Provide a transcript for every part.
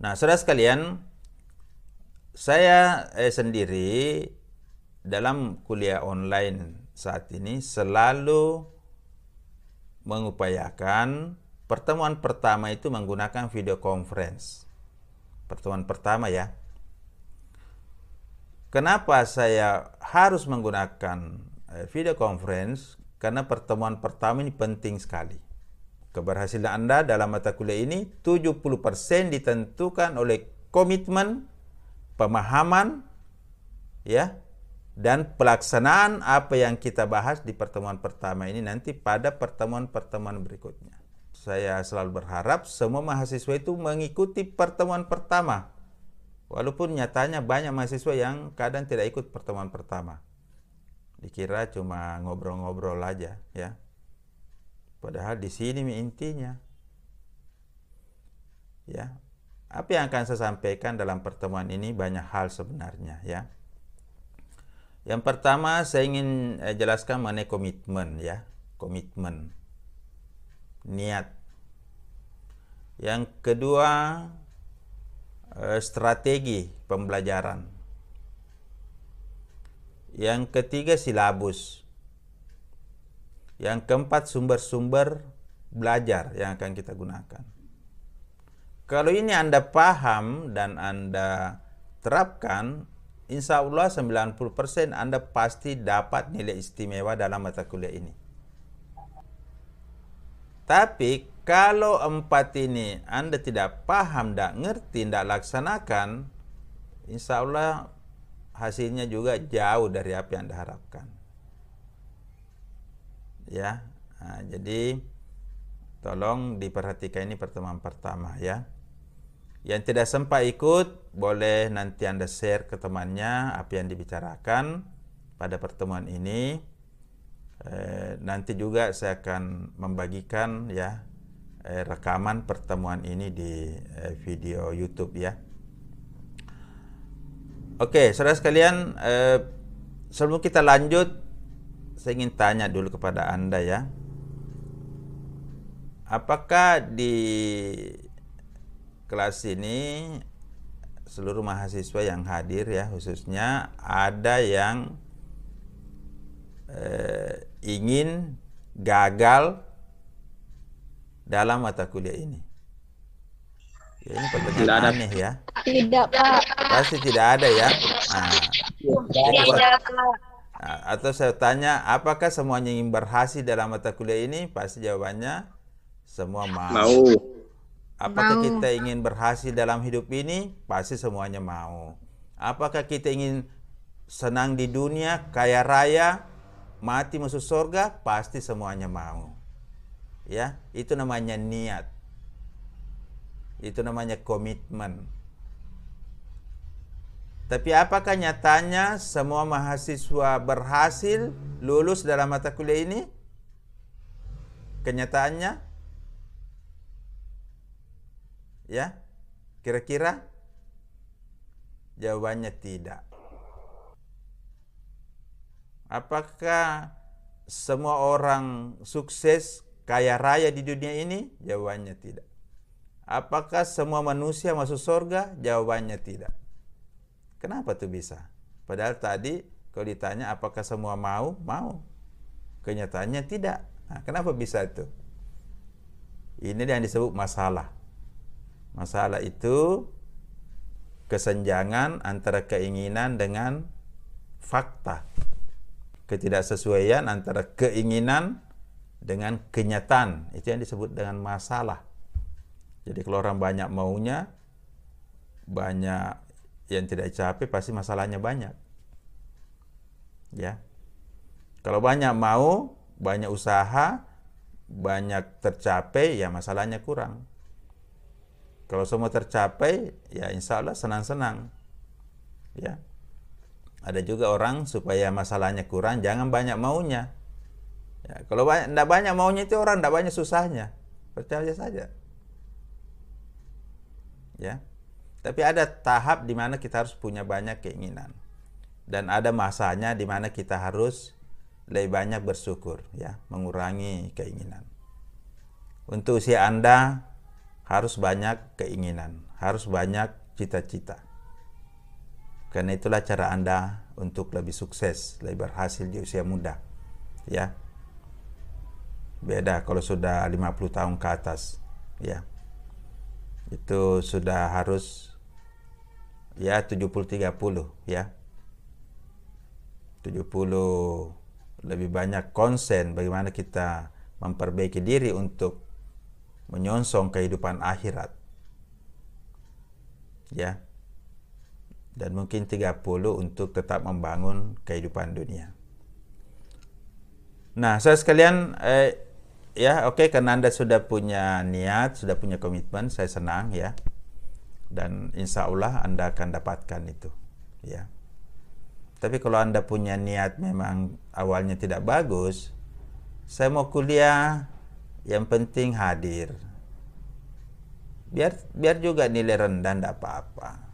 Nah, saudara sekalian, saya sendiri dalam kuliah online saat ini selalu mengupayakan pertemuan pertama itu menggunakan video conference. Pertemuan pertama ya. Kenapa saya harus menggunakan video conference? Karena pertemuan pertama ini penting sekali. Keberhasilan Anda dalam mata kuliah ini 70% ditentukan oleh komitmen, pemahaman, ya, dan pelaksanaan apa yang kita bahas di pertemuan pertama ini nanti pada pertemuan-pertemuan berikutnya. Saya selalu berharap semua mahasiswa itu mengikuti pertemuan pertama. Walaupun nyatanya banyak mahasiswa yang kadang tidak ikut pertemuan pertama. Dikira cuma ngobrol-ngobrol aja, ya. Padahal di sini intinya. Ya. Apa yang akan saya sampaikan dalam pertemuan ini banyak hal sebenarnya, ya. Yang pertama saya ingin jelaskan mengenai komitmen, ya. Komitmen. Niat. Yang kedua, strategi pembelajaran. Yang ketiga, silabus. Yang keempat, sumber-sumber belajar yang akan kita gunakan. Kalau ini Anda paham dan Anda terapkan, insya Allah 90% Anda pasti dapat nilai istimewa dalam mata kuliah ini. Tapi kalau 4 ini Anda tidak paham, tidak ngerti, tidak laksanakan, insya Allah hasilnya juga jauh dari apa yang Anda harapkan. Ya, nah, jadi tolong diperhatikan ini pertemuan pertama ya. Yang tidak sempat ikut, boleh nanti Anda share ke temannya apa yang dibicarakan pada pertemuan ini. Nanti juga saya akan membagikan ya rekaman pertemuan ini di video YouTube ya. Oke, saudara sekalian, sebelum kita lanjut, saya ingin tanya dulu kepada Anda ya. Apakah di kelas ini seluruh mahasiswa yang hadir ya, khususnya ada yang ingin gagal dalam mata kuliah ini? Ya, ini pertanyaan aneh ya. Tidak, Pak. Pasti tidak ada ya. Nah, Tidak, Pak. atau saya tanya, apakah semuanya ingin berhasil dalam mata kuliah ini? Pasti jawabannya semua mau. Apakah kita ingin berhasil dalam hidup ini? Pasti semuanya mau. Apakah kita ingin senang di dunia, kaya raya, mati masuk surga? Pasti semuanya mau. Ya, itu namanya niat. Itu namanya komitmen. Tapi apakah nyatanya semua mahasiswa berhasil lulus dalam mata kuliah ini? Kenyataannya? Ya? Kira-kira? Jawabannya tidak. Apakah semua orang sukses, kaya raya di dunia ini? Jawabannya tidak. Apakah semua manusia masuk surga? Jawabannya tidak. Kenapa tuh bisa? Padahal tadi kalau ditanya apakah semua mau? Mau. Kenyataannya tidak. Nah, kenapa bisa itu? Ini yang disebut masalah. Masalah itu kesenjangan antara keinginan dengan fakta. Ketidaksesuaian antara keinginan dengan kenyataan. Itu yang disebut dengan masalah. Jadi kalau orang banyak maunya, banyak yang tidak dicapai, pasti masalahnya banyak. Ya. Kalau banyak mau, banyak usaha, banyak tercapai, ya masalahnya kurang. Kalau semua tercapai, ya insya Allah senang-senang. Ya. Ada juga orang supaya masalahnya kurang, jangan banyak maunya. Ya, kalau tidak banyak maunya itu orang tidak banyak susahnya. Percaya saja. Ya. Tapi ada tahap di mana kita harus punya banyak keinginan. Dan ada masanya di mana kita harus lebih banyak bersyukur, ya, mengurangi keinginan. Untuk usia Anda harus banyak keinginan, harus banyak cita-cita. Karena itulah cara Anda untuk lebih sukses, lebih berhasil di usia muda. Ya. Beda kalau sudah 50 tahun ke atas, ya. Itu sudah harus ya 70-30, ya. 70 lebih banyak konsen bagaimana kita memperbaiki diri untuk menyongsong kehidupan akhirat. Ya. Dan mungkin 30 untuk tetap membangun kehidupan dunia. Nah, saya sekalian ya, oke, karena Anda sudah punya niat, sudah punya komitmen, saya senang ya. Dan insya Allah Anda akan dapatkan itu, ya. Tapi kalau Anda punya niat memang awalnya tidak bagus, saya mau kuliah, yang penting hadir. Biar juga nilai rendah tidak apa-apa.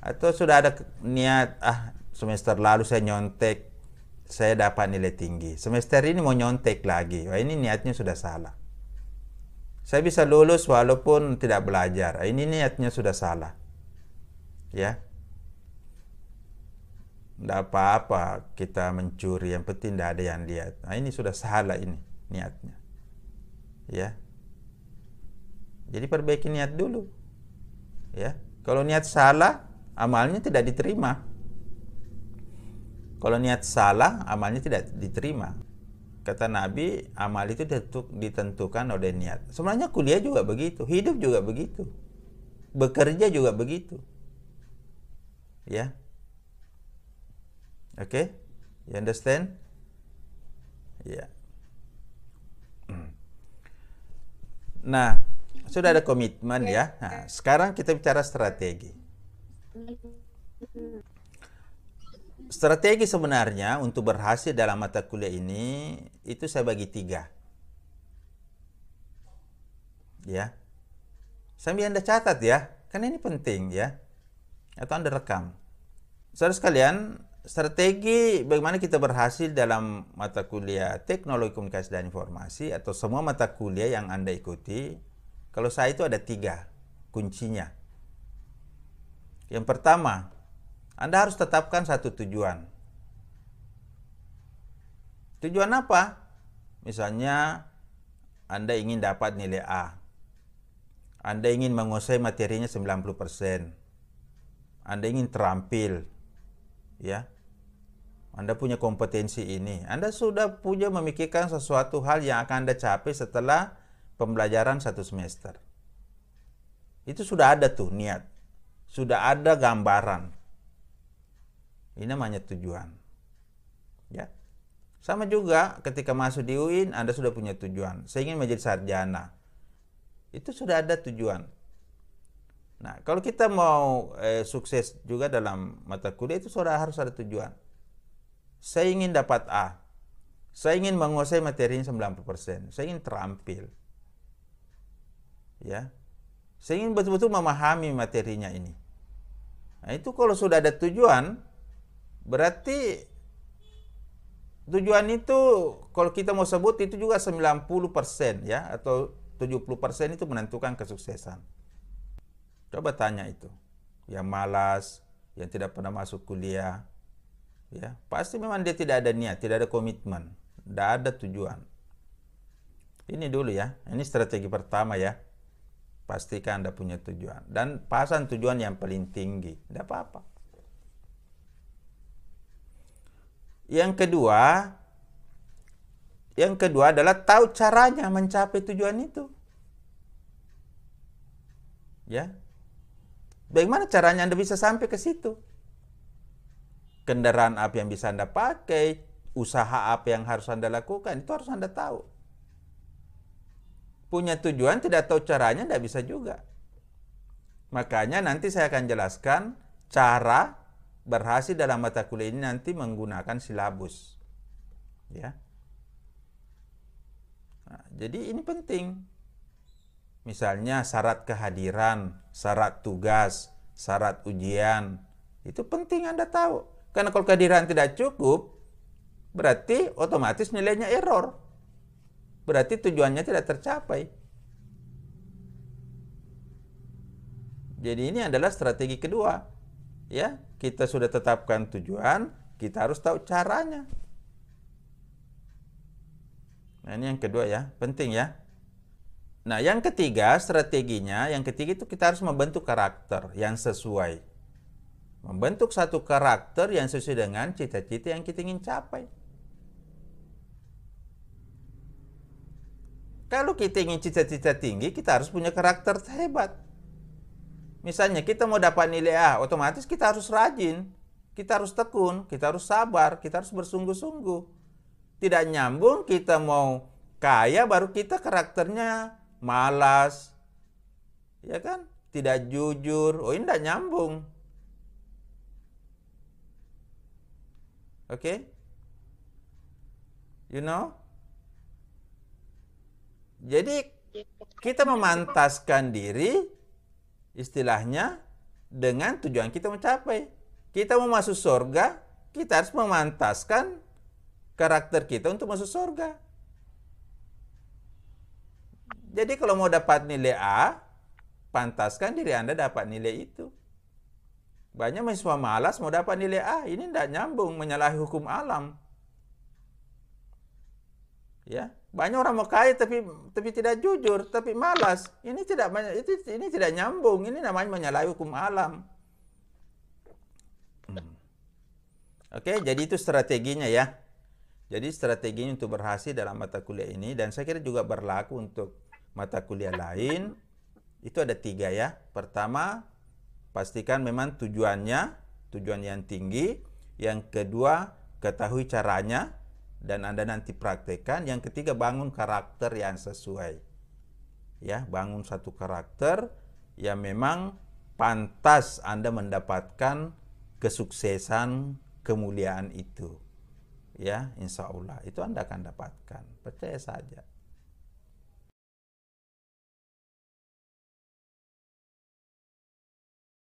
Atau sudah ada niat, semester lalu saya nyontek, saya dapat nilai tinggi. Semester ini mau nyontek lagi. Wah, ini niatnya sudah salah. Saya bisa lulus walaupun tidak belajar. Ini niatnya sudah salah. Ya. Tidak apa-apa kita mencuri, yang penting tidak ada yang lihat. Nah, ini sudah salah ini niatnya. Ya. Jadi perbaiki niat dulu. Ya. Kalau niat salah, amalnya tidak diterima. Kalau niat salah, amalnya tidak diterima. Kata Nabi, amal itu ditentukan oleh niat. Sebenarnya kuliah juga begitu, hidup juga begitu. Bekerja juga begitu. Ya. Oke? You understand? Ya. Nah, sudah ada komitmen ya. Nah, sekarang kita bicara strategi. Strategi sebenarnya untuk berhasil dalam mata kuliah ini, itu saya bagi 3. Ya. Sambil Anda catat ya, karena ini penting ya. Atau Anda rekam. Saudara sekalian, strategi bagaimana kita berhasil dalam mata kuliah teknologi komunikasi dan informasi atau semua mata kuliah yang Anda ikuti, kalau saya itu ada 3 kuncinya. Yang pertama, Anda harus tetapkan satu tujuan. Tujuan apa? Misalnya, Anda ingin dapat nilai A. Anda ingin menguasai materinya 90%. Anda ingin terampil. Ya. Anda punya kompetensi ini. Anda sudah punya memikirkan sesuatu hal yang akan Anda capai setelah pembelajaran 1 semester. Itu sudah ada tuh niat. Sudah ada gambaran. Ini namanya tujuan. Ya. Sama juga ketika masuk di UIN, Anda sudah punya tujuan. Saya ingin menjadi sarjana. Itu sudah ada tujuan. Nah, kalau kita mau sukses juga dalam mata kuliah, itu sudah harus ada tujuan. Saya ingin dapat A. Saya ingin menguasai materinya 90%. Saya ingin terampil. Ya. Saya ingin betul-betul memahami materinya ini. Nah, itu kalau sudah ada tujuan, berarti tujuan itu kalau kita mau sebut itu juga 90% ya, atau 70% itu menentukan kesuksesan. Coba tanya itu. Yang malas, yang tidak pernah masuk kuliah, ya, pasti memang dia tidak ada niat, tidak ada komitmen, tidak ada tujuan. Ini dulu ya. Ini strategi pertama ya. Pastikan Anda punya tujuan dan pasang tujuan yang paling tinggi. Tidak apa-apa. Yang kedua adalah tahu caranya mencapai tujuan itu. Ya. Bagaimana caranya Anda bisa sampai ke situ? Kendaraan apa yang bisa Anda pakai, usaha apa yang harus Anda lakukan, itu harus Anda tahu. Punya tujuan, tidak tahu caranya, tidak bisa juga. Makanya nanti saya akan jelaskan cara berhasil dalam mata kuliah ini nanti menggunakan silabus. Ya. Nah, jadi ini penting. Misalnya syarat kehadiran, syarat tugas, syarat ujian. Itu penting Anda tahu. Karena kalau kehadiran tidak cukup, berarti otomatis nilainya error. Berarti tujuannya tidak tercapai. Jadi ini adalah strategi kedua. Ya, kita sudah tetapkan tujuan, kita harus tahu caranya. Nah, ini yang kedua ya, penting ya. Nah, yang ketiga strateginya, yang ketiga itu kita harus membentuk karakter yang sesuai. Membentuk satu karakter yang sesuai dengan cita-cita yang kita ingin capai. Kalau kita ingin cita-cita tinggi, kita harus punya karakter hebat. Misalnya kita mau dapat nilai A, otomatis kita harus rajin, kita harus tekun, kita harus sabar, kita harus bersungguh-sungguh. Tidak nyambung kita mau kaya baru kita karakternya malas, ya kan? Tidak jujur, oh ini tidak nyambung. Oke? You know? Jadi kita memantaskan diri istilahnya dengan tujuan kita mencapai. Kita mau masuk surga, kita harus memantaskan karakter kita untuk masuk surga. Jadi kalau mau dapat nilai A, pantaskan diri Anda dapat nilai itu. Banyak mahasiswa malas mau dapat nilai A, ini tidak nyambung, menyalahi hukum alam. Ya, banyak orang mau kaya tapi tidak jujur, tapi malas. Ini tidak nyambung, ini namanya menyalahi hukum alam. Oke, jadi itu strateginya ya. Jadi strateginya untuk berhasil dalam mata kuliah ini, dan saya kira juga berlaku untuk mata kuliah lain. Itu ada 3 ya. Pertama, pastikan memang tujuan yang tinggi. Yang kedua, ketahui caranya dan Anda nanti praktekkan. Yang ketiga, bangun karakter yang sesuai. Ya, bangun satu karakter yang memang pantas Anda mendapatkan kesuksesan, kemuliaan itu. Ya, insya Allah itu Anda akan dapatkan. Percaya saja.